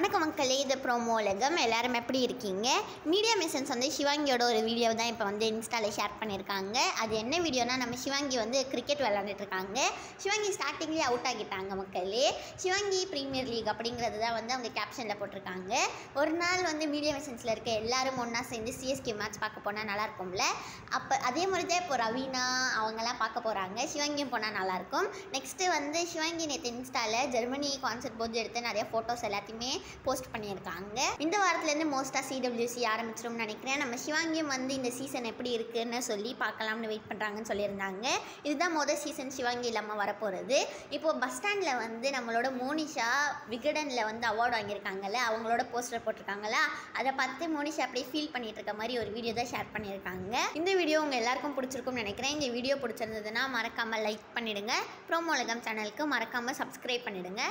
வணக்கம் மக்களே, இது ப்ரோமோ உலகம். எல்லாரும் எப்படி இருக்கீங்க? மீடியா மிஷன்ஸ் வந்து சிவாங்கியோட ஒரு வீடியோ தான் இப்போ வந்து இன்ஸ்டாவில் ஷேர் பண்ணியிருக்காங்க. அது என்ன வீடியோனா, நம்ம சிவாங்கி வந்து கிரிக்கெட் விளையாண்டுட்டு இருக்காங்க. சிவாங்கி ஸ்டார்டிங்லேயே அவுட் ஆகிட்டாங்க மக்களே. சிவாங்கி ப்ரீமியர் லீக் அப்படிங்கிறது தான் வந்து அவங்க கேப்ஷனில் போட்டிருக்காங்க. ஒரு நாள் வந்து மீடியா மிஷன்ஸில் இருக்க எல்லாரும் ஒன்றா சேர்ந்து சிஎஸ்கே மேட்ச் பார்க்க போனால் நல்லாயிருக்கும்ல. அப்போ அதே மாதிரி தான் இப்போ ரவீனா அவங்கெல்லாம் பார்க்க போகிறாங்க. சிவாங்கியும் போனால் நல்லாயிருக்கும். நெக்ஸ்ட்டு வந்து சிவாங்கி நேற்று இன்ஸ்டாவில் ஜெர்மனி கான்சர்ட் போது எடுத்து நிறைய ஃபோட்டோஸ் எல்லாத்தையுமே போஸ்ட் பண்ணியிருக்காங்க. இந்த வாரத்துலேருந்து மோஸ்ட்டாக சிடபிள்யூசி ஆரம்பிச்சிடும்னு நினைக்கிறேன். நம்ம சிவாங்கியும் வந்து இந்த சீசன் எப்படி இருக்குன்னு சொல்லி பார்க்கலாம்னு வெயிட் பண்ணுறாங்கன்னு சொல்லியிருந்தாங்க. இதுதான் மொதல் சீசன் சிவாங்கி இல்லாமல் வரப்போகிறது. இப்போது பஸ் ஸ்டாண்டில் வந்து நம்மளோட மோனிஷா விகடனில் வந்து அவார்டு வாங்கியிருக்காங்கல்ல, அவங்களோட போஸ்டர் போட்டிருக்காங்களா, அதை பார்த்து மோனிஷா அப்படியே ஃபீல் பண்ணிட்டு இருக்க மாதிரி ஒரு வீடியோ தான் ஷேர் பண்ணியிருக்காங்க. இந்த வீடியோ உங்கள் எல்லாருக்கும் பிடிச்சிருக்கும்னு நினைக்கிறேன். இந்த வீடியோ பிடிச்சிருந்ததுன்னா மறக்காமல் லைக் பண்ணிவிடுங்க. ப்ரோமோ உலகம் சேனலுக்கு மறக்காமல் சப்ஸ்கிரைப் பண்ணிவிடுங்க.